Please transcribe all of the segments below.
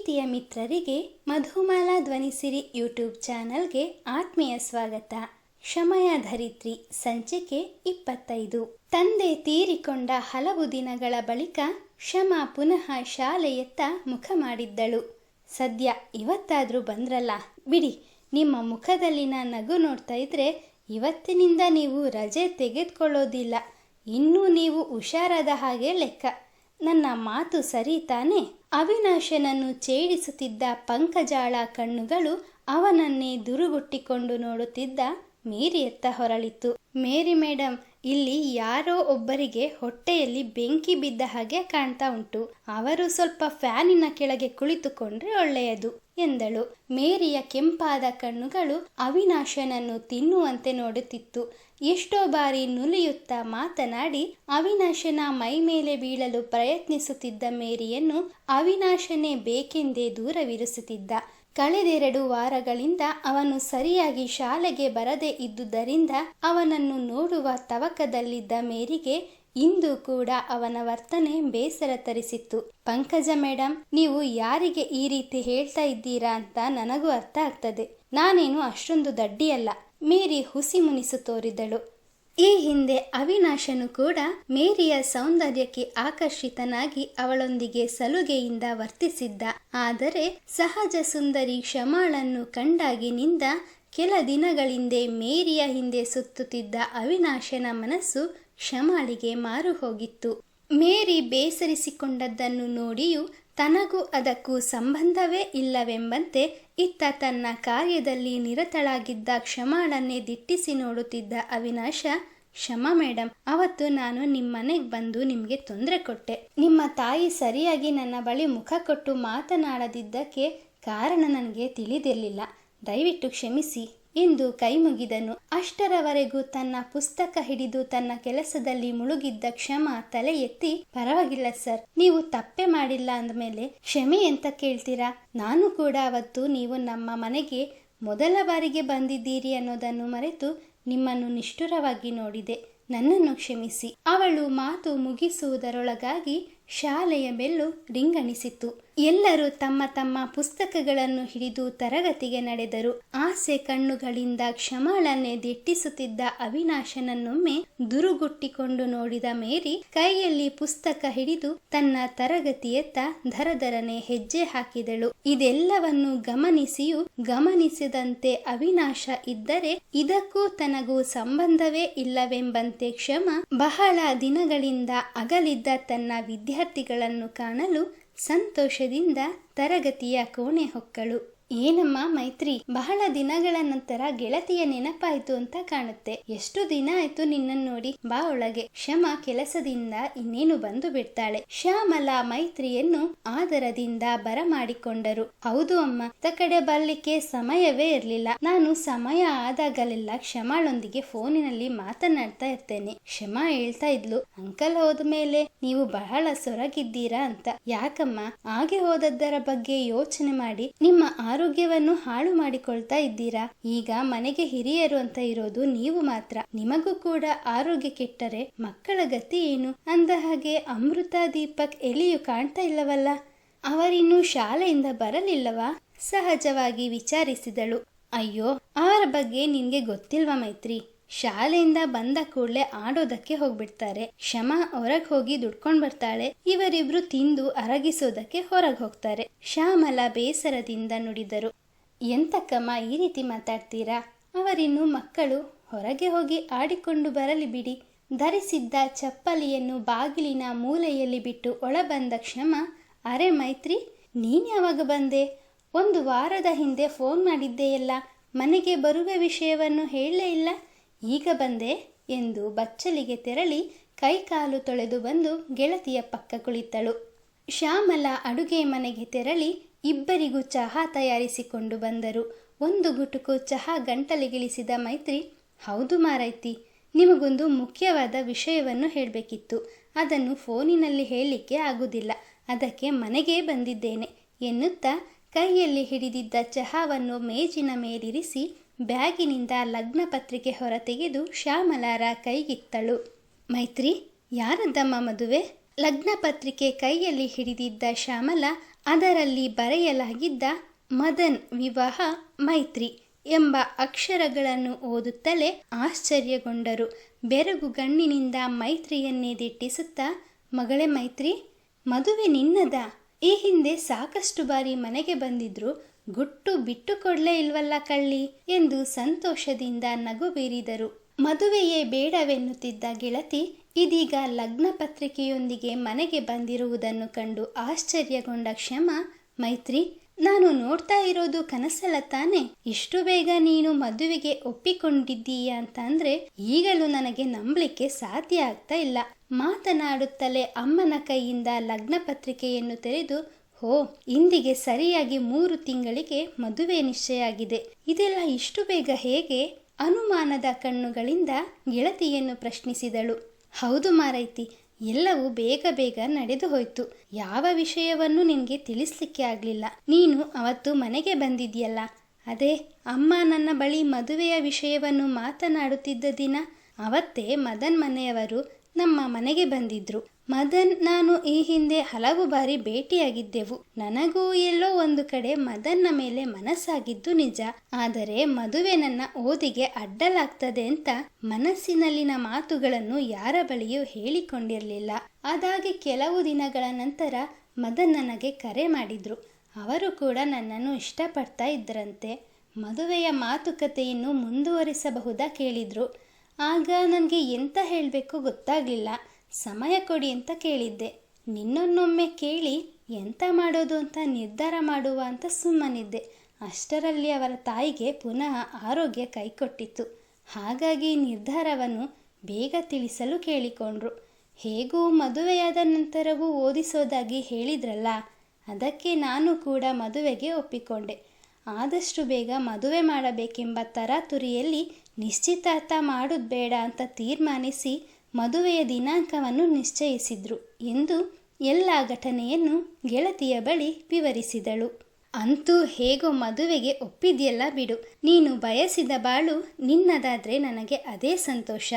ಪ್ರೀತಿಯ ಮಿತ್ರರಿಗೆ ಮಧುಮಾಲಾ ಧ್ವನಿಸಿರಿ ಯೂಟ್ಯೂಬ್ ಚಾನಲ್ಗೆ ಆತ್ಮೀಯ ಸ್ವಾಗತ. ಕ್ಷಮಯ ಧರಿತ್ರಿ ಸಂಚಿಕೆ 25. ತಂದೆ ತೀರಿಕೊಂಡ ಹಲವು ದಿನಗಳ ಬಳಿಕ ಕ್ಷಮ ಪುನಃ ಶಾಲೆಯತ್ತ ಮುಖ ಮಾಡಿದ್ದಳು. ಸದ್ಯ ಇವತ್ತಾದ್ರೂ ಬಂದ್ರಲ್ಲ ಬಿಡಿ, ನಿಮ್ಮ ಮುಖದಲ್ಲಿನ ನಗು ನೋಡ್ತಾ ಇದ್ರೆ ಇವತ್ತಿನಿಂದ ನೀವು ರಜೆ ತೆಗೆದುಕೊಳ್ಳೋದಿಲ್ಲ, ಇನ್ನೂ ನೀವು ಹುಷಾರಾದ ಹಾಗೆ ಲೆಕ್ಕ. ನನ್ನ ಮಾತು ಸರಿ ತಾನೆ? ಅವಿನಾಶನನ್ನು ಛೇಡಿಸುತ್ತಿದ್ದ ಪಂಕಜಾಳ ಕಣ್ಣುಗಳು ಅವನನ್ನೇ ದುರುಗುಟ್ಟಿಕೊಂಡು ನೋಡುತ್ತಿದ್ದ ಮೇರಿಯತ್ತ ಹೊರಳಿತು. ಮೇರಿ ಮೇಡಮ್, ಇಲ್ಲಿ ಯಾರೋ ಒಬ್ಬರಿಗೆ ಹೊಟ್ಟೆಯಲ್ಲಿ ಬೆಂಕಿ ಬಿದ್ದ ಹಾಗೆ ಕಾಣ್ತಾ ಉಂಟು. ಅವರು ಸ್ವಲ್ಪ ಫ್ಯಾನಿನ ಕೆಳಗೆ ಕುಳಿತುಕೊಂಡ್ರೆ ಒಳ್ಳೆಯದು ಎಂದಳು. ಮೇರಿಯ ಕೆಂಪಾದ ಕಣ್ಣುಗಳು ಅವಿನಾಶನನ್ನು ತಿನ್ನುವಂತೆ ನೋಡುತ್ತಿತ್ತು. ಎಷ್ಟೋ ಬಾರಿ ನುಲಿಯುತ್ತಾ ಮಾತನಾಡಿ ಅವಿನಾಶನ ಮೈ ಮೇಲೆ ಬೀಳಲು ಪ್ರಯತ್ನಿಸುತ್ತಿದ್ದ ಮೇರಿಯನ್ನು ಅವಿನಾಶನೇ ಬೇಕೆಂದೇ ದೂರವಿರಿಸುತ್ತಿದ್ದ. ಕಳೆದೆರಡು ವಾರಗಳಿಂದ ಅವನು ಸರಿಯಾಗಿ ಶಾಲೆಗೆ ಬರದೇ ಇದ್ದುದರಿಂದ ಅವನನ್ನು ನೋಡುವ ತವಕದಲ್ಲಿದ್ದ ಮೇರಿಗೆ ಇಂದು ಕೂಡ ಅವನ ವರ್ತನೆ ಬೇಸರ ತರಿಸಿತ್ತು. ಪಂಕಜ ಮೇಡಮ್, ನೀವು ಯಾರಿಗೆ ಈ ರೀತಿ ಹೇಳ್ತಾ ಇದ್ದೀರಾ ಅಂತ ನನಗೂ ಅರ್ಥ ಆಗ್ತದೆ. ನಾನೇನು ಅಷ್ಟೊಂದು ದಡ್ಡಿಯಲ್ಲ. ಮೇರಿ ಹುಸಿ ಮುನಿಸು ತೋರಿದಳು. ಈ ಹಿಂದೆ ಅವಿನಾಶನು ಕೂಡ ಮೇರಿಯ ಸೌಂದರ್ಯಕ್ಕೆ ಆಕರ್ಷಿತನಾಗಿ ಅವಳೊಂದಿಗೆ ಸಲುಗೆಯಿಂದ ವರ್ತಿಸಿದ್ದ. ಆದರೆ ಸಹಜ ಸುಂದರಿ ಕ್ಷಮಾಳನ್ನು ಕಂಡಾಗಿನಿಂದ ಕೆಲ ದಿನಗಳಿಂದ ಮೇರಿಯ ಹಿಂದೆ ಸುತ್ತುತ್ತಿದ್ದ ಅವಿನಾಶನ ಮನಸ್ಸು ಕ್ಷಮಾಳಿಗೆ ಮಾರು ಹೋಗಿತ್ತು. ಮೇರಿ ಬೇಸರಿಸಿಕೊಂಡದ್ದನ್ನು ನೋಡಿಯೂ ತನಗೂ ಅದಕ್ಕೂ ಸಂಬಂಧವೇ ಇಲ್ಲವೆಂಬಂತೆ ಇತ್ತ ತನ್ನ ಕಾರ್ಯದಲ್ಲಿ ನಿರತಳಾಗಿದ್ದ ಕ್ಷಮಾಳನ್ನೇ ದಿಟ್ಟಿಸಿ ನೋಡುತ್ತಿದ್ದ ಅವಿನಾಶ, ಕ್ಷಮಾ ಮೇಡಮ್, ಅವತ್ತು ನಾನು ನಿಮ್ಮನೆಗೆ ಬಂದು ನಿಮಗೆ ತೊಂದರೆ ಕೊಟ್ಟೆ. ನಿಮ್ಮ ತಾಯಿ ಸರಿಯಾಗಿ ನನ್ನ ಬಳಿ ಮುಖ ಕೊಟ್ಟು ಮಾತನಾಡದಿದ್ದಕ್ಕೆ ಕಾರಣ ನನಗೆ ತಿಳಿದಿರಲಿಲ್ಲ. ದಯವಿಟ್ಟು ಕ್ಷಮಿಸಿ ಎಂದು ಕೈ ಮುಗಿದನು. ಅಷ್ಟರವರೆಗೂ ತನ್ನ ಪುಸ್ತಕ ಹಿಡಿದು ತನ್ನ ಕೆಲಸದಲ್ಲಿ ಮುಳುಗಿದ್ದ ಕ್ಷಮ ತಲೆ ಎತ್ತಿ, ಪರವಾಗಿಲ್ಲ ಸರ್, ನೀವು ತಪ್ಪೆ ಮಾಡಿಲ್ಲ ಅಂದಮೇಲೆ ಕ್ಷಮೆ ಎಂತ ಕೇಳ್ತೀರಾ? ನಾನು ಕೂಡ ಅವತ್ತು ನೀವು ನಮ್ಮ ಮನೆಗೆ ಮೊದಲ ಬಾರಿಗೆ ಬಂದಿದ್ದೀರಿ ಅನ್ನೋದನ್ನು ಮರೆತು ನಿಮ್ಮನ್ನು ನಿಷ್ಠುರವಾಗಿ ನೋಡಿದೆ. ನನ್ನನ್ನು ಕ್ಷಮಿಸಿ. ಅವಳು ಮಾತು ಮುಗಿಸುವುದರೊಳಗಾಗಿ ಶಾಲೆಯ ಬೆಲ್ಲು ರಿಂಗಣಿಸಿತು. ಎಲ್ಲರೂ ತಮ್ಮ ತಮ್ಮ ಪುಸ್ತಕಗಳನ್ನು ಹಿಡಿದು ತರಗತಿಗೆ ನಡೆದರು. ಆಸೆ ಕಣ್ಣುಗಳಿಂದ ಕ್ಷಮಾಳನ್ನೇ ದಿಟ್ಟಿಸುತ್ತಿದ್ದ ಅವಿನಾಶನನ್ನೊಮ್ಮೆ ದುರುಗುಟ್ಟಿಕೊಂಡು ನೋಡಿದ ಮೇರಿ ಕೈಯಲ್ಲಿ ಪುಸ್ತಕ ಹಿಡಿದು ತನ್ನ ತರಗತಿಯತ್ತ ಧರಧರನೆ ಹೆಜ್ಜೆ ಹಾಕಿದಳು. ಇದೆಲ್ಲವನ್ನು ಗಮನಿಸಿಯೂ ಗಮನಿಸಿದಂತೆ ಅವಿನಾಶ ಇದ್ದರೆ ಇದಕ್ಕೂ ತನಗೂ ಸಂಬಂಧವೇ ಇಲ್ಲವೆಂಬಂತೆ ಕ್ಷಮ ಬಹಳ ದಿನಗಳಿಂದ ಅಗಲಿದ್ದ ತನ್ನ ವಿದ್ಯಾರ್ಥಿಗಳನ್ನು ಕಾಣಲು ಸಂತೋಷದಿಂದ ತರಗತಿಯ ಕೋಣೆ ಹೊಕ್ಕಳು. ಏನಮ್ಮ ಮೈತ್ರಿ, ಬಹಳ ದಿನಗಳ ನಂತರ ಗೆಳತಿಯ ನೆನಪಾಯ್ತು ಅಂತ ಕಾಣುತ್ತೆ. ಎಷ್ಟು ದಿನ ಆಯ್ತು ನಿನ್ನನ್ನು ನೋಡಿ, ಬಾ ಒಳಗೆ. ಕ್ಷಮ ಕೆಲಸದಿಂದ ಇನ್ನೇನು ಬಂದು ಬಿಡ್ತಾಳೆ. ಶ್ಯಾಮಲಾ ಮೈತ್ರಿಯನ್ನು ಆದರದಿಂದ ಬರಮಾಡಿಕೊಂಡರು. ಹೌದು ಅಮ್ಮ, ಕಡೆ ಬರ್ಲಿಕ್ಕೆ ಸಮಯವೇ ಇರ್ಲಿಲ್ಲ. ನಾನು ಸಮಯ ಆದಾಗಲೆಲ್ಲ ಕ್ಷಮಾಳೊಂದಿಗೆ ಫೋನಿನಲ್ಲಿ ಮಾತನಾಡ್ತಾ ಇರ್ತೇನೆ. ಕ್ಷಮಾ ಹೇಳ್ತಾ ಇದ್ಲು, ಅಂಕಲ್ ಹೋದ್ಮೇಲೆ ನೀವು ಬಹಳ ಸೊರಗಿದ್ದೀರಾ ಅಂತ. ಯಾಕಮ್ಮ, ಹಾಗೆ ಹೋದದ್ದರ ಬಗ್ಗೆ ಯೋಚನೆ ಮಾಡಿ ನಿಮ್ಮ ಆರೋಗ್ಯವನ್ನು ಹಾಳು ಮಾಡಿಕೊಳ್ತಾ ಇದ್ದೀರಾ? ಈಗ ಮನೆಗೆ ಹಿರಿಯರು ಅಂತ ಇರೋದು ನೀವು ಮಾತ್ರ. ನಿಮಗೂ ಕೂಡ ಆರೋಗ್ಯ ಕೆಟ್ಟರೆ ಮಕ್ಕಳ ಗತಿ ಏನು? ಅಂದ ಹಾಗೆ ಅಮೃತ ದೀಪಕ್ ಎಲ್ಲಿಯೂ ಕಾಣ್ತಾ ಇಲ್ಲವಲ್ಲ? ಅವರಿನ್ನೂ ಶಾಲೆಯಿಂದ ಬರಲಿಲ್ಲವಾ? ಸಹಜವಾಗಿ ವಿಚಾರಿಸಿದಳು. ಅಯ್ಯೋ, ಅವರ ಬಗ್ಗೆ ನಿನ್ಗೆ ಗೊತ್ತಿಲ್ವಾ ಮೈತ್ರಿ? ಶಾಲೆಯಿಂದ ಬಂದ ಕೂಡಲೇ ಆಡೋದಕ್ಕೆ ಹೋಗ್ಬಿಡ್ತಾರೆ. ಕ್ಷಮಾ ಹೊರಗೆ ಹೋಗಿ ದುಡ್ಕೊಂಡ್ ಬರ್ತಾಳೆ. ಇವರಿಬ್ರು ತಿಂದು ಅರಗಿಸೋದಕ್ಕೆ ಹೊರಗೆ ಹೋಗ್ತಾರೆ. ಶ್ಯಾಮಲಾ ಬೇಸರದಿಂದ ನುಡಿದರು. ಎಂತಕ್ಕಮ್ಮ ಈ ರೀತಿ ಮಾತಾಡ್ತೀರಾ? ಅವರಿನ್ನು ಮಕ್ಕಳು, ಹೊರಗೆ ಹೋಗಿ ಆಡಿಕೊಂಡು ಬರಲಿ ಬಿಡಿ. ಧರಿಸಿದ್ದ ಚಪ್ಪಲಿಯನ್ನು ಬಾಗಿಲಿನ ಮೂಲೆಯಲ್ಲಿ ಬಿಟ್ಟು ಒಳ ಬಂದ ಕ್ಷಮ, ಅರೆ ಮೈತ್ರಿ, ನೀನ್ ಯಾವಾಗ ಬಂದೆ? ಒಂದು ವಾರದ ಹಿಂದೆ ಫೋನ್ ಮಾಡಿದ್ದೆಯಲ್ಲ, ಮನೆಗೆ ಬರುವ ವಿಷಯವನ್ನು ಹೇಳಲೇ ಇಲ್ಲ. ಈಗ ಬಂದೆ ಎಂದು ಬಚ್ಚಲಿಗೆ ತೆರಳಿ ಕೈಕಾಲು ತೊಳೆದು ಬಂದು ಗೆಳತಿಯ ಪಕ್ಕ ಕುಳಿತಳು. ಶ್ಯಾಮಲಾ ಅಡುಗೆ ಮನೆಗೆ ತೆರಳಿ ಇಬ್ಬರಿಗೂ ಚಹಾ ತಯಾರಿಸಿಕೊಂಡು ಬಂದರು. ಒಂದು ಗುಟುಕು ಚಹಾ ಗಂಟಲಿಗಿಳಿಸಿದ ಮೈತ್ರಿ, ಹೌದು ಮಾರೈತಿ, ನಿಮಗೊಂದು ಮುಖ್ಯವಾದ ವಿಷಯವನ್ನು ಹೇಳಬೇಕಿತ್ತು. ಅದನ್ನು ಫೋನಿನಲ್ಲಿ ಹೇಳಲಿಕ್ಕೆ ಆಗುವುದಿಲ್ಲ, ಅದಕ್ಕೆ ಮನೆಗೆ ಬಂದಿದ್ದೇನೆ ಎನ್ನುತ್ತಾ ಕೈಯಲ್ಲಿ ಹಿಡಿದಿದ್ದ ಚಹಾವನ್ನು ಮೇಜಿನ ಮೇಲಿರಿಸಿ ಬ್ಯಾಗಿನಿಂದ ಲಗ್ನ ಪತ್ರಿಕೆ ಹೊರತೆಗೆದು ಶ್ಯಾಮಲಾರ ಕೈಗಿತ್ತಳು. ಮೈತ್ರಿ, ಯಾರದ್ದಮ್ಮ ಮದುವೆ? ಲಗ್ನ ಪತ್ರಿಕೆ ಕೈಯಲ್ಲಿ ಹಿಡಿದಿದ್ದ ಶ್ಯಾಮಲಾ ಅದರಲ್ಲಿ ಬರೆಯಲಾಗಿದ್ದ ಮದನ್ ವಿವಾಹ ಮೈತ್ರಿ ಎಂಬ ಅಕ್ಷರಗಳನ್ನು ಓದುತ್ತಲೇ ಆಶ್ಚರ್ಯಗೊಂಡರು. ಬೆರಗು ಗಣ್ಣಿನಿಂದ ಮೈತ್ರಿಯನ್ನೇ ದಿಟ್ಟಿಸುತ್ತಾ, ಮಗಳೇ ಮೈತ್ರಿ, ಮದುವೆ ನಿನ್ನದ? ಈ ಹಿಂದೆ ಸಾಕಷ್ಟು ಬಾರಿ ಮನೆಗೆ ಬಂದಿದ್ರು, ಗುಟ್ಟು ಬಿಟ್ಟು ಕೊಡ್ಲೇ ಇಲ್ವಲ್ಲ ಕಳ್ಳಿ ಎಂದು ಸಂತೋಷದಿಂದ ನಗು ಬೀರಿದರು. ಮದುವೆಯೇ ಬೇಡವೆನ್ನುತ್ತಿದ್ದ ಗೆಳತಿ ಇದೀಗ ಲಗ್ನ ಪತ್ರಿಕೆಯೊಂದಿಗೆ ಮನೆಗೆ ಬಂದಿರುವುದನ್ನು ಕಂಡು ಆಶ್ಚರ್ಯಗೊಂಡ ಕ್ಷಮ, ಮೈತ್ರಿ, ನಾನು ನೋಡ್ತಾ ಇರೋದು ಕನಸಲ್ಲ ತಾನೆ? ಇಷ್ಟು ಬೇಗ ನೀನು ಮದುವೆಗೆ ಒಪ್ಪಿಕೊಂಡಿದ್ದೀಯ ಅಂತ ಅಂದ್ರೆ ಈಗಲೂ ನನಗೆ ನಂಬಲಿಕ್ಕೆ ಸಾಧ್ಯ ಆಗ್ತಾ ಇಲ್ಲ. ಮಾತನಾಡುತ್ತಲೇ ಅಮ್ಮನ ಕೈಯಿಂದ ಲಗ್ನ ಪತ್ರಿಕೆಯನ್ನು ತೆರೆದು, ಹೋ, ಇಂದಿಗೆ ಸರಿಯಾಗಿ 3 ತಿಂಗಳಿಗೆ ಮದುವೆ ನಿಶ್ಚಯ ಆಗಿದೆ. ಇದೆಲ್ಲ ಇಷ್ಟು ಬೇಗ ಹೇಗೆ? ಅನುಮಾನದ ಕಣ್ಣುಗಳಿಂದ ಗೆಳತಿಯನ್ನು ಪ್ರಶ್ನಿಸಿದಳು. ಹೌದು ಮಾರೈತಿ, ಎಲ್ಲವೂ ಬೇಗ ಬೇಗ ನಡೆದು ಹೋಯ್ತು. ಯಾವ ವಿಷಯವನ್ನು ನಿನಗೆ ತಿಳಿಸ್ಲಿಕ್ಕೆ ಆಗಲಿಲ್ಲ. ನೀನು ಅವತ್ತು ಮನೆಗೆ ಬಂದಿದ್ಯಲ್ಲ, ಅದೇ ಅಮ್ಮ ನನ್ನ ಬಳಿ ಮದುವೆಯ ವಿಷಯವನ್ನು ಮಾತನಾಡುತ್ತಿದ್ದ ದಿನ, ಅವತ್ತೇ ಮದನ್ ಮನೆಯವರು ನಮ್ಮ ಮನೆಗೆ ಬಂದಿದ್ರು. ಮದನ್ ನಾನು ಈ ಹಿಂದೆ ಹಲವು ಬಾರಿ ಭೇಟಿಯಾಗಿದ್ದೆವು. ನನಗೂ ಎಲ್ಲೋ ಒಂದು ಕಡೆ ಮದನ್ನ ಮೇಲೆ ಮನಸ್ಸಾಗಿದ್ದು ನಿಜ. ಆದರೆ ಮದುವೆ ನನ್ನ ಓದಿಗೆ ಅಡ್ಡಲಾಗ್ತದೆ ಅಂತ ಮನಸ್ಸಿನಲ್ಲಿನ ಮಾತುಗಳನ್ನು ಯಾರ ಬಳಿಯೂ ಹೇಳಿಕೊಂಡಿರಲಿಲ್ಲ. ಅದಾಗಿ ಕೆಲವು ದಿನಗಳ ನಂತರ ಮದನ್ ನನಗೆ ಕರೆ ಮಾಡಿದ್ರು. ಅವರು ಕೂಡ ನನ್ನನ್ನು ಇಷ್ಟಪಡ್ತಾ ಇದ್ರಂತೆ. ಮದುವೆಯ ಮಾತುಕತೆಯನ್ನು ಮುಂದುವರಿಸಬಹುದಾ ಕೇಳಿದ್ರು. ಆಗ ನನಗೆ ಎಂತ ಹೇಳಬೇಕು ಗೊತ್ತಾಗಲಿಲ್ಲ. ಸಮಯ ಕೊಡಿ ಅಂತ ಕೇಳಿದ್ದೆ. ನಿನ್ನನ್ನೊಮ್ಮೆ ಕೇಳಿ ಎಂತ ಮಾಡೋದು ಅಂತ ನಿರ್ಧಾರ ಮಾಡುವ ಅಂತ ಸುಮ್ಮನಿದ್ದೆ. ಅಷ್ಟರಲ್ಲಿ ಅವರ ತಾಯಿಗೆ ಪುನಃ ಆರೋಗ್ಯ ಕೈಕೊಟ್ಟಿತ್ತು. ಹಾಗಾಗಿ ನಿರ್ಧಾರವನ್ನು ಬೇಗ ತಿಳಿಸಲು ಕೇಳಿಕೊಂಡ್ರು. ಹೇಗೂ ಮದುವೆಯಾದ ನಂತರವೂ ಓದಿಸೋದಾಗಿ ಹೇಳಿದ್ರಲ್ಲ, ಅದಕ್ಕೆ ನಾನು ಕೂಡ ಮದುವೆಗೆ ಒಪ್ಪಿಕೊಂಡೆ. ಆದಷ್ಟು ಬೇಗ ಮದುವೆ ಮಾಡಬೇಕೆಂಬ ತರಾತುರಿಯಲ್ಲಿ ನಿಶ್ಚಿತಾರ್ಥ ಮಾಡೋದು ಬೇಡ ಅಂತ ತೀರ್ಮಾನಿಸಿ ಮದುವೆಯ ದಿನಾಂಕವನ್ನು ನಿಶ್ಚಯಿಸಿದ್ರು ಎಂದು ಎಲ್ಲ ಘಟನೆಯನ್ನು ಗೆಳತಿಯ ಬಳಿ ವಿವರಿಸಿದಳು. ಅಂತೂ ಹೇಗೋ ಮದುವೆಗೆ ಒಪ್ಪಿದ್ಯಲ್ಲ ಬಿಡು. ನೀನು ಬಯಸಿದ ಬಾಳು ನಿನ್ನದಾದ್ರೆ ನನಗೆ ಅದೇ ಸಂತೋಷ.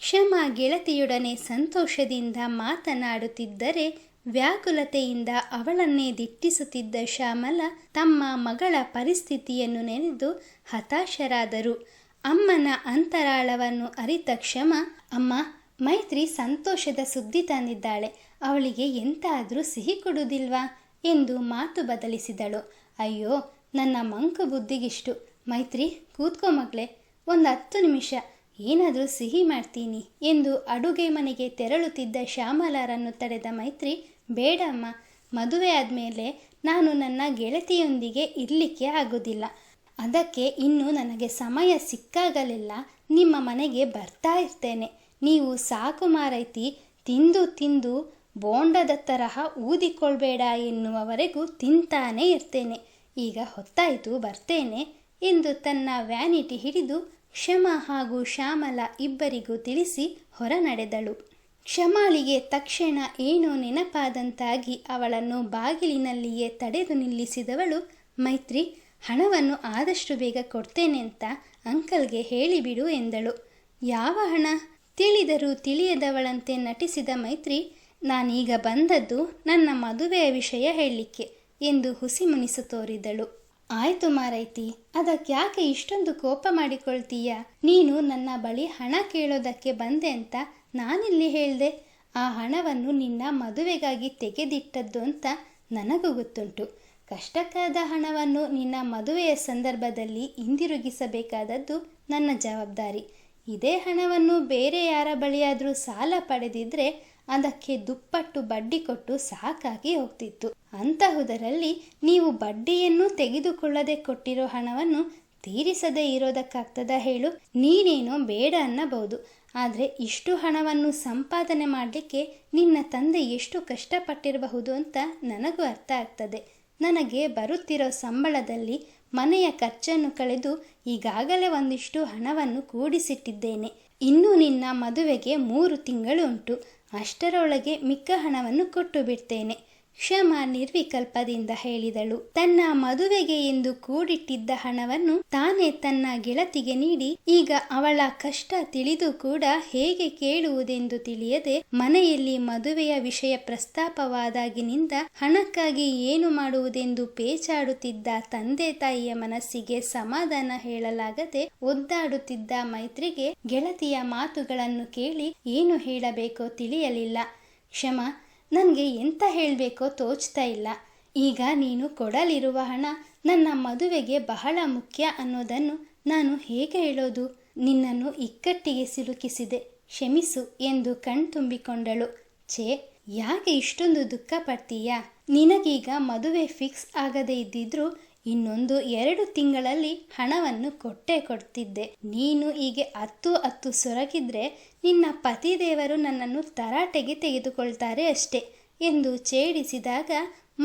ಕ್ಷಮ ಗೆಳತಿಯೊಡನೆ ಸಂತೋಷದಿಂದ ಮಾತನಾಡುತ್ತಿದ್ದರೆ ವ್ಯಾಕುಲತೆಯಿಂದ ಅವಳನ್ನೇ ದಿಟ್ಟಿಸುತ್ತಿದ್ದ ಶ್ಯಾಮಲ ತಮ್ಮ ಮಗಳ ಪರಿಸ್ಥಿತಿಯನ್ನು ನೆನೆದು ಹತಾಶರಾದರು. ಅಮ್ಮನ ಅಂತರಾಳವನ್ನು ಅರಿತ ಕ್ಷಮ, ಅಮ್ಮ, ಮೈತ್ರಿ ಸಂತೋಷದ ಸುದ್ದಿ ತಂದಿದ್ದಾಳೆ, ಅವಳಿಗೆ ಎಂತಾದರೂ ಸಿಹಿ ಕೊಡುವುದಿಲ್ವಾ ಎಂದು ಮಾತು ಬದಲಿಸಿದಳು. ಅಯ್ಯೋ, ನನ್ನ ಮಂಕು ಬುದ್ಧಿಗಿಷ್ಟು. ಮೈತ್ರಿ, ಕೂತ್ಕೋ ಮಗಳೇ, ಒಂದು 10 ನಿಮಿಷ ಏನಾದರೂ ಸಿಹಿ ಮಾಡ್ತೀನಿ ಎಂದು ಅಡುಗೆ ಮನೆಗೆ ತೆರಳುತ್ತಿದ್ದ ಶ್ಯಾಮಲಾರನ್ನು ತಡೆದ ಮೈತ್ರಿ, ಬೇಡಮ್ಮ, ಮದುವೆ ಆದಮೇಲೆ ನಾನು ನನ್ನ ಗೆಳತಿಯೊಂದಿಗೆ ಇರಲಿಕ್ಕೆ ಆಗೋದಿಲ್ಲ. ಅದಕ್ಕೆ ಇನ್ನು ನನಗೆ ಸಮಯ ಸಿಕ್ಕಾಗಲೆಲ್ಲ ನಿಮ್ಮ ಮನೆಗೆ ಬರ್ತಾ ಇರ್ತೇನೆ. ನೀವು ಸಾಕು ಮಾರೈತಿ, ತಿಂದು ತಿಂದು ಬೋಂಡದ ತರಹ ಊದಿಕೊಳ್ಬೇಡ ಎನ್ನುವವರೆಗೂ ತಿಂತಾನೇ ಇರ್ತೇನೆ. ಈಗ ಹೊತ್ತಾಯಿತು, ಬರ್ತೇನೆ ಎಂದು ತನ್ನ ವ್ಯಾನಿಟಿ ಹಿಡಿದು ಕ್ಷಮ ಹಾಗೂ ಶ್ಯಾಮಲ ಇಬ್ಬರಿಗೂ ತಿಳಿಸಿ ಹೊರ ನಡೆದಳು. ಕ್ಷಮಾಳಿಗೆ ತಕ್ಷಣ ಏನೋ ನೆನಪಾದಂತಾಗಿ ಅವಳನ್ನು ಬಾಗಿಲಿನಲ್ಲಿಯೇ ತಡೆದು ನಿಲ್ಲಿಸಿದವಳು, ಮೈತ್ರಿ, ಹಣವನ್ನು ಆದಷ್ಟು ಬೇಗ ಕೊಡ್ತೇನೆ ಅಂತ ಅಂಕಲ್ಗೆ ಹೇಳಿಬಿಡು ಎಂದಳು. ಯಾವ ಹಣ? ತಿಳಿದರೂ ತಿಳಿಯದವಳಂತೆ ನಟಿಸಿದ ಮೈತ್ರಿ, ನಾನೀಗ ಬಂದದ್ದು ನನ್ನ ಮದುವೆಯ ವಿಷಯ ಹೇಳಲಿಕ್ಕೆ ಎಂದು ಹುಸಿ ಮುನಿಸು ತೋರಿದಳು. ಆಯ್ತು ಮಾರೈತಿ, ಅದಕ್ಯಾಕೆ ಇಷ್ಟೊಂದು ಕೋಪ ಮಾಡಿಕೊಳ್ತೀಯ? ನೀನು ನನ್ನ ಬಳಿ ಹಣ ಕೇಳೋದಕ್ಕೆ ಬಂದೆ ಅಂತ ನಾನಿಲ್ಲಿ ಹೇಳ್ದೆ. ಆ ಹಣವನ್ನು ನಿನ್ನ ಮದುವೆಗಾಗಿ ತೆಗೆದಿಟ್ಟದ್ದು ಅಂತ ನನಗೂ ಗೊತ್ತುಂಟು. ಕಷ್ಟಕ್ಕಾದ ಹಣವನ್ನು ನಿನ್ನ ಮದುವೆಯ ಸಂದರ್ಭದಲ್ಲಿ ಹಿಂದಿರುಗಿಸಬೇಕಾದದ್ದು ನನ್ನ ಜವಾಬ್ದಾರಿ. ಇದೇ ಹಣವನ್ನು ಬೇರೆ ಯಾರ ಬಳಿಯಾದರೂ ಸಾಲ ಪಡೆದಿದ್ರೆ ಅದಕ್ಕೆ ದುಪ್ಪಟ್ಟು ಬಡ್ಡಿ ಕೊಟ್ಟು ಸಾಕಾಗಿ ಹೋಗ್ತಿತ್ತು. ಅಂತಹುದರಲ್ಲಿ ನೀವು ಬಡ್ಡಿಯನ್ನು ತೆಗೆದುಕೊಳ್ಳದೆ ಕೊಟ್ಟಿರೋ ಹಣವನ್ನು ತೀರಿಸದೇ ಇರೋದಕ್ಕಾಗ್ತದ ಹೇಳು? ನೀನೇನೋ ಬೇಡ ಅನ್ನಬಹುದು, ಆದರೆ ಇಷ್ಟು ಹಣವನ್ನು ಸಂಪಾದನೆ ಮಾಡಲಿಕ್ಕೆ ನಿನ್ನ ತಂದೆ ಎಷ್ಟು ಕಷ್ಟಪಟ್ಟಿರಬಹುದು ಅಂತ ನನಗೂ ಅರ್ಥ ಆಗ್ತದೆ. ನನಗೆ ಬರುತ್ತಿರೋ ಸಂಬಳದಲ್ಲಿ ಮನೆಯ ಖರ್ಚನ್ನು ಕಳೆದು ಈಗಾಗಲೇ ಒಂದಿಷ್ಟು ಹಣವನ್ನು ಕೂಡಿಸಿಟ್ಟಿದ್ದೇನೆ. ಇನ್ನು ನಿನ್ನ ಮದುವೆಗೆ 3 ತಿಂಗಳು ಉಂಟು. ಅಷ್ಟರೊಳಗೆ ಮಿಕ್ಕ ಹಣವನ್ನು ಕೊಟ್ಟು ಬಿಡ್ತೇನೆ. ಕ್ಷಮ ನಿರ್ವಿಕಲ್ಪದಿಂದ ಹೇಳಿದಳು. ತನ್ನ ಮದುವೆಗೆ ಎಂದು ಕೂಡಿಟ್ಟಿದ್ದ ಹಣವನ್ನು ತಾನೇ ತನ್ನ ಗೆಳತಿಗೆ ನೀಡಿ ಈಗ ಅವಳ ಕಷ್ಟ ತಿಳಿದು ಕೂಡ ಹೇಗೆ ಕೇಳುವುದೆಂದು ತಿಳಿಯದೆ ಮನೆಯಲ್ಲಿ ಮದುವೆಯ ವಿಷಯ ಪ್ರಸ್ತಾಪವಾದಾಗಿನಿಂದ ಹಣಕ್ಕಾಗಿ ಏನು ಮಾಡುವುದೆಂದು ಪೇಚಾಡುತ್ತಿದ್ದ ತಂದೆ ತಾಯಿಯ ಮನಸ್ಸಿಗೆ ಸಮಾಧಾನ ಹೇಳಲಾಗದೆ ಒದ್ದಾಡುತ್ತಿದ್ದ ಮೈತ್ರಿಗೆ ಗೆಳತಿಯ ಮಾತುಗಳನ್ನು ಕೇಳಿ ಏನು ಹೇಳಬೇಕೋ ತಿಳಿಯಲಿಲ್ಲ. ಕ್ಷಮ, ನನಗೆ ಎಂತ ಹೇಳಬೇಕೋ ತೋಚ್ತಾ ಇಲ್ಲ. ಈಗ ನೀನು ಕೊಡಲಿರುವ ಹಣ ನನ್ನ ಮದುವೆಗೆ ಬಹಳ ಮುಖ್ಯ ಅನ್ನೋದನ್ನು ನಾನು ಹೇಗೆ ಹೇಳೋದು? ನಿನ್ನನ್ನು ಇಕ್ಕಟ್ಟಿಗೆ ಸಿಲುಕಿಸಿದೆ, ಕ್ಷಮಿಸು ಎಂದು ಕಣ್ತುಂಬಿಕೊಂಡಳು. ಛೇ, ಯಾಕೆ ಇಷ್ಟೊಂದು ದುಃಖ ಪಡ್ತೀಯಾ? ನಿನಗೀಗ ಮದುವೆ ಫಿಕ್ಸ್ ಆಗದೇ ಇದ್ದಿದ್ರು ಇನ್ನೊಂದು 2 ತಿಂಗಳಲ್ಲಿ ಹಣವನ್ನು ಕೊಡ್ತಿದ್ದೆ. ನೀನು ಹೀಗೆ ಹತ್ತು ಸೊರಗಿದ್ರೆ ನಿನ್ನ ಪತಿದೇವರು ನನ್ನನ್ನು ತರಾಟೆಗೆ ತೆಗೆದುಕೊಳ್ತಾರೆ ಅಷ್ಟೇ ಎಂದು ಛೇಡಿಸಿದಾಗ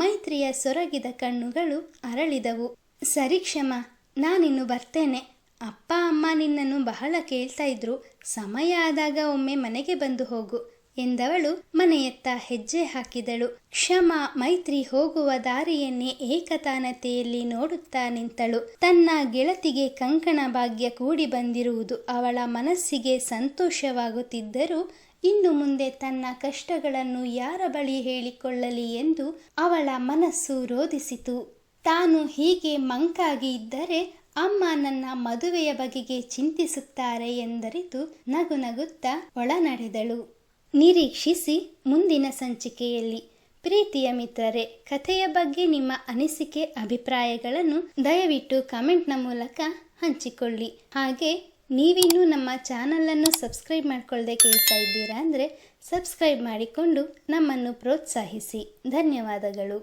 ಮೈತ್ರಿಯ ಸೊರಗಿದ ಕಣ್ಣುಗಳು ಅರಳಿದವು. ಸರಿ ಕ್ಷಮ, ನಾನಿನ್ನು ಬರ್ತೇನೆ. ಅಪ್ಪ ಅಮ್ಮ ನಿನ್ನನ್ನು ಬಹಳ ಕೇಳ್ತಾ ಇದ್ರು. ಸಮಯ ಆದಾಗ ಒಮ್ಮೆ ಮನೆಗೆ ಬಂದು ಹೋಗು ಎಂದವಳು ಮನೆಯತ್ತ ಹೆಜ್ಜೆ ಹಾಕಿದಳು. ಕ್ಷಮ ಮೈತ್ರಿ ಹೋಗುವ ದಾರಿಯನ್ನೇ ಏಕತಾನತೆಯಲ್ಲಿ ನೋಡುತ್ತಾ ನಿಂತಳು. ತನ್ನ ಗೆಳತಿಗೆ ಕಂಕಣ ಭಾಗ್ಯ ಕೂಡಿ ಬಂದಿರುವುದು ಅವಳ ಮನಸ್ಸಿಗೆ ಸಂತೋಷವಾಗುತ್ತಿದ್ದರೂ ಇನ್ನು ಮುಂದೆ ತನ್ನ ಕಷ್ಟಗಳನ್ನು ಯಾರ ಬಳಿ ಹೇಳಿಕೊಳ್ಳಲಿ ಎಂದು ಅವಳ ಮನಸ್ಸು ರೋಧಿಸಿತು. ತಾನು ಹೀಗೆ ಮಂಕಾಗಿ ಇದ್ದರೆ ಅಮ್ಮ ನನ್ನ ಮದುವೆಯ ಬಗೆಗೆ ಚಿಂತಿಸುತ್ತಾರೆ ಎಂದರಿತು ನಗುತ್ತಾ ಒಳನಡೆದಳು. ನಿರೀಕ್ಷಿಸಿ ಮುಂದಿನ ಸಂಚಿಕೆಯಲ್ಲಿ. ಪ್ರೀತಿಯ ಮಿತ್ರರೇ, ಕಥೆಯ ಬಗ್ಗೆ ನಿಮ್ಮ ಅನಿಸಿಕೆ ಅಭಿಪ್ರಾಯಗಳನ್ನು ದಯವಿಟ್ಟು ಕಮೆಂಟ್ನ ಮೂಲಕ ಹಂಚಿಕೊಳ್ಳಿ. ಹಾಗೆ ನೀವಿನ್ನೂ ನಮ್ಮ ಚಾನಲನ್ನು ಸಬ್ಸ್ಕ್ರೈಬ್ ಮಾಡ್ಕೊಳ್ಳದೆ ಕೇಳ್ತಾ ಇದ್ದೀರಾ ಅಂದರೆ ಸಬ್ಸ್ಕ್ರೈಬ್ ಮಾಡಿಕೊಂಡು ನಮ್ಮನ್ನು ಪ್ರೋತ್ಸಾಹಿಸಿ. ಧನ್ಯವಾದಗಳು.